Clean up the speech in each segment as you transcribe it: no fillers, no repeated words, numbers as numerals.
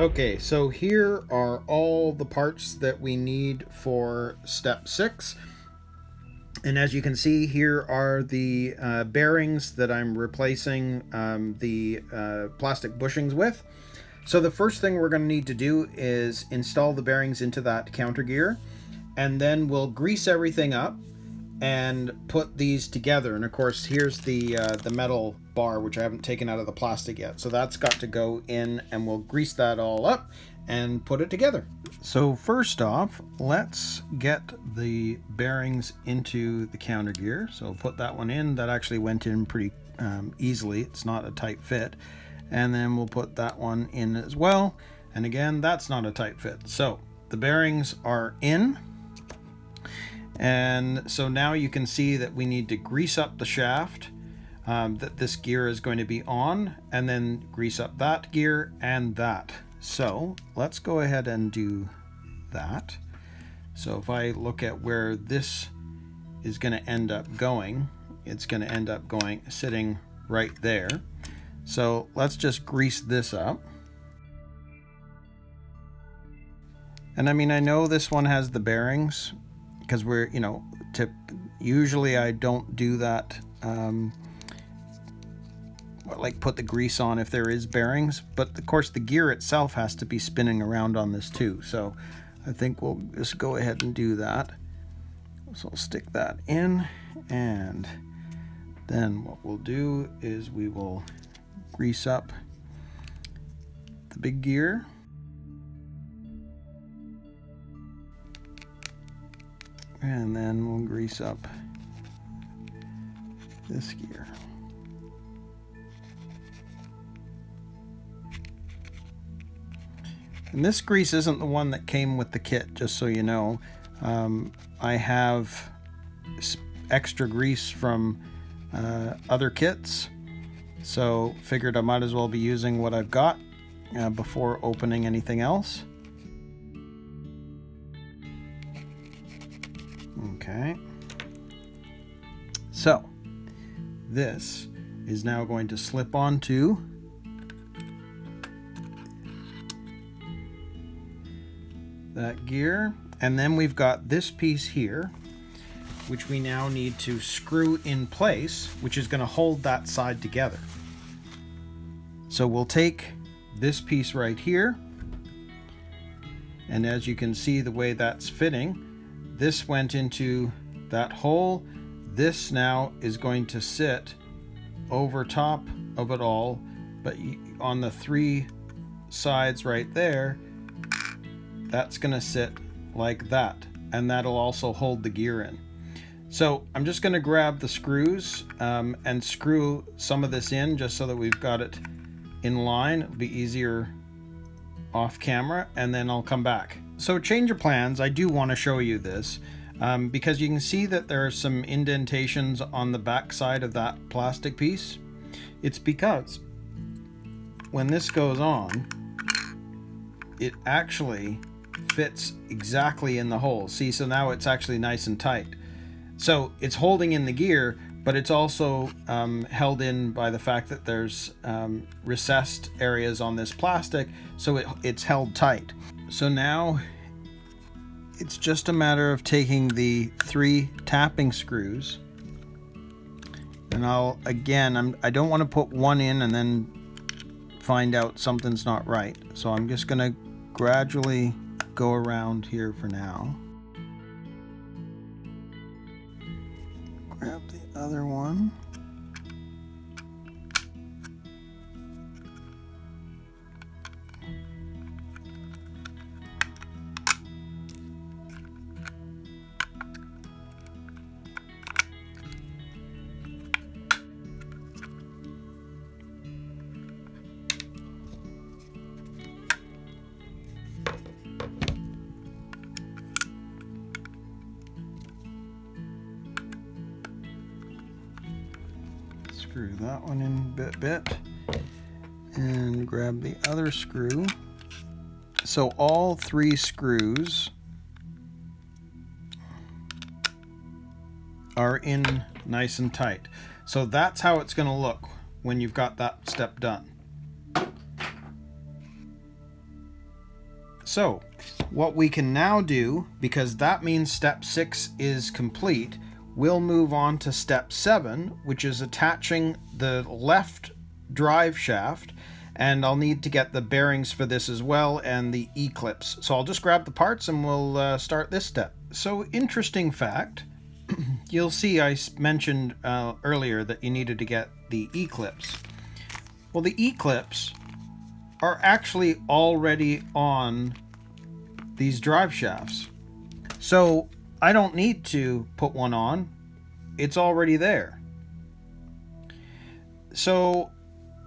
Okay, so here are all the parts that we need for step 6. And as you can see, here are the bearings that I'm replacing the plastic bushings with. So the first thing we're going to need to do is install the bearings into that counter gear, and then we'll grease everything up and put these together. And of course, here's the metal bar, which I haven't taken out of the plastic yet. So that's got to go in, and we'll grease that all up and put it together. So first off, let's get the bearings into the counter gear. So put that one in. That actually went in pretty easily. It's not a tight fit. And then we'll put that one in as well. And again, that's not a tight fit. So the bearings are in. And so now you can see that we need to grease up the shaft that this gear is going to be on, and then grease up that gear and that. So let's go ahead and do that. So if I look at where this is going to end up going, it's going to end up sitting right there. So let's just grease this up. And I mean, I know this one has the bearings, because we're, usually I don't do that, like put the grease on if there is bearings, but of course the gear itself has to be spinning around on this too. So I think we'll just go ahead and do that. So I'll stick that in, and then what we'll do is we will grease up the big gear. And then we'll grease up this gear. And this grease isn't the one that came with the kit, just so you know. I have extra grease from other kits, so figured I might as well be using what I've got before opening anything else. Okay, so this is now going to slip onto that gear, and then we've got this piece here, which we now need to screw in place, which is going to hold that side together. So we'll take this piece right here, and as you can see the way that's fitting, this went into that hole. This now is going to sit over top of it all, but on the 3 sides right there, that's going to sit like that, and that'll also hold the gear in. So I'm just going to grab the screws and screw some of this in, just so that we've got it in line. It'll be easier off camera, and then I'll come back. So change of plans, I do want to show you this because you can see that there are some indentations on the back side of that plastic piece. It's because when this goes on, it actually fits exactly in the hole. See, so now it's actually nice and tight. So it's holding in the gear, but it's also held in by the fact that there's recessed areas on this plastic, so it's held tight. So now it's just a matter of taking the 3 tapping screws, and I don't want to put one in and then find out something's not right. So I'm just going to gradually go around here for now. Grab the other one. Screw that one in bit, and grab the other screw. So all 3 screws are in nice and tight. So that's how it's going to look when you've got that step done. So what we can now do, because that means step 6 is complete, we'll move on to step 7, which is attaching the left drive shaft, and I'll need to get the bearings for this as well and the E-clips. So I'll just grab the parts and we'll start this step. So interesting fact, you'll see I mentioned earlier that you needed to get the E-clips. Well, the E-clips are actually already on these drive shafts. So I don't need to put one on. It's already there. So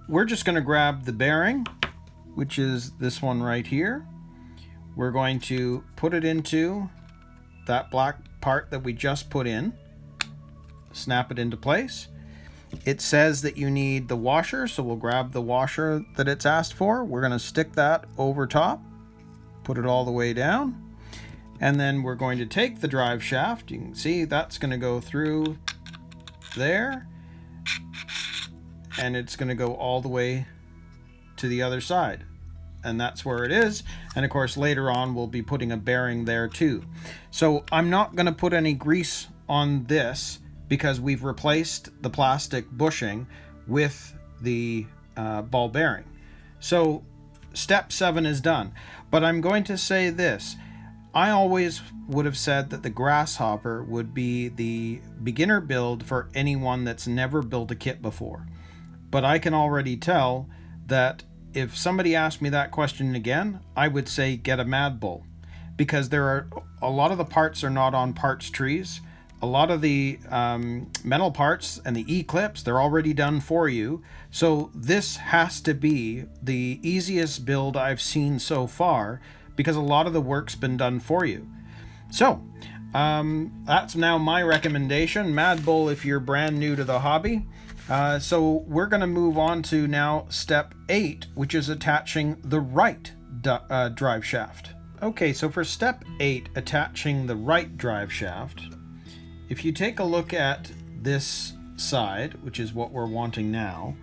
we're just going to grab the bearing, which is this one right here. We're going to put it into that black part that we just put in. Snap it into place. It says that you need the washer, so we'll grab the washer that it's asked for. We're going to stick that over top, put it all the way down, and then we're going to take the drive shaft. You can see that's going to go through there, and it's going to go all the way to the other side, and that's where it is. And of course later on we'll be putting a bearing there too. So I'm not going to put any grease on this because we've replaced the plastic bushing with the ball bearing. So step 7 is done. But I'm going to say this. I always would have said that the Grasshopper would be the beginner build for anyone that's never built a kit before. But I can already tell that if somebody asked me that question again, I would say get a Mad Bull, because there are a lot of the parts are not on parts trees. A lot of the metal parts and the E-clips, they're already done for you. So this has to be the easiest build I've seen so far, because a lot of the work's been done for you. So that's now my recommendation. Mad Bull if you're brand new to the hobby. So we're going to move on to now step 8, which is attaching the right drive shaft. Okay, so for step 8, attaching the right drive shaft, if you take a look at this side, which is what we're wanting now,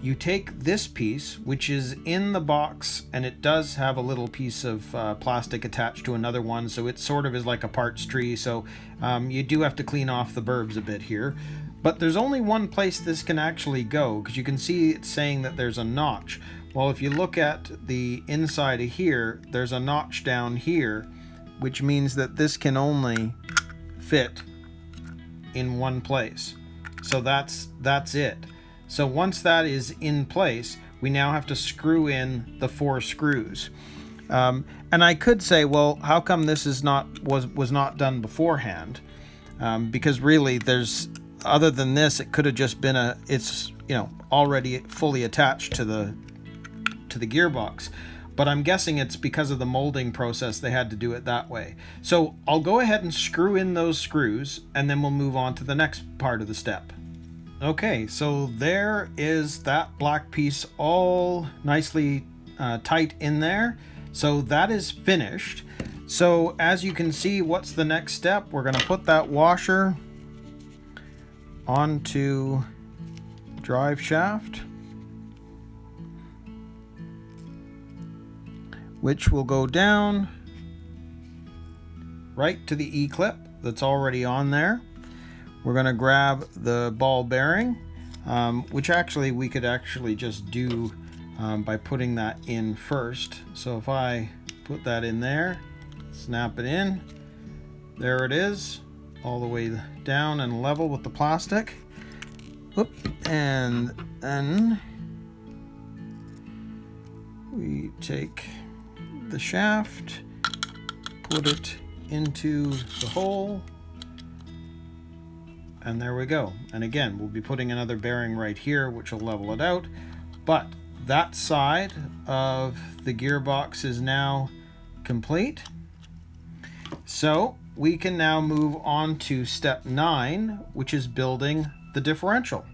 you take this piece, which is in the box, and it does have a little piece of plastic attached to another one, so it sort of is like a parts tree, so you do have to clean off the burbs a bit here. But there's only one place this can actually go, because you can see it's saying that there's a notch. Well, if you look at the inside of here, there's a notch down here, which means that this can only fit in one place. So that's it. So once that is in place, we now have to screw in the 4 screws. And I could say, well, how come this is was not done beforehand? Because really, other than this, it could have just been it's already fully attached to the gearbox. But I'm guessing it's because of the molding process they had to do it that way. So I'll go ahead and screw in those screws, and then we'll move on to the next part of the step. Okay, so there is that black piece all nicely tight in there. So that is finished. So as you can see, what's the next step? We're going to put that washer onto drive shaft, which will go down right to the E-clip that's already on there. We're going to grab the ball bearing, which actually we could actually just do by putting that in first. So if I put that in there, snap it in, there it is, all the way down and level with the plastic. Whoop, and then we take the shaft, put it into the hole, and there we go. And again, we'll be putting another bearing right here, which will level it out. But that side of the gearbox is now complete. So we can now move on to step 9, which is building the differential.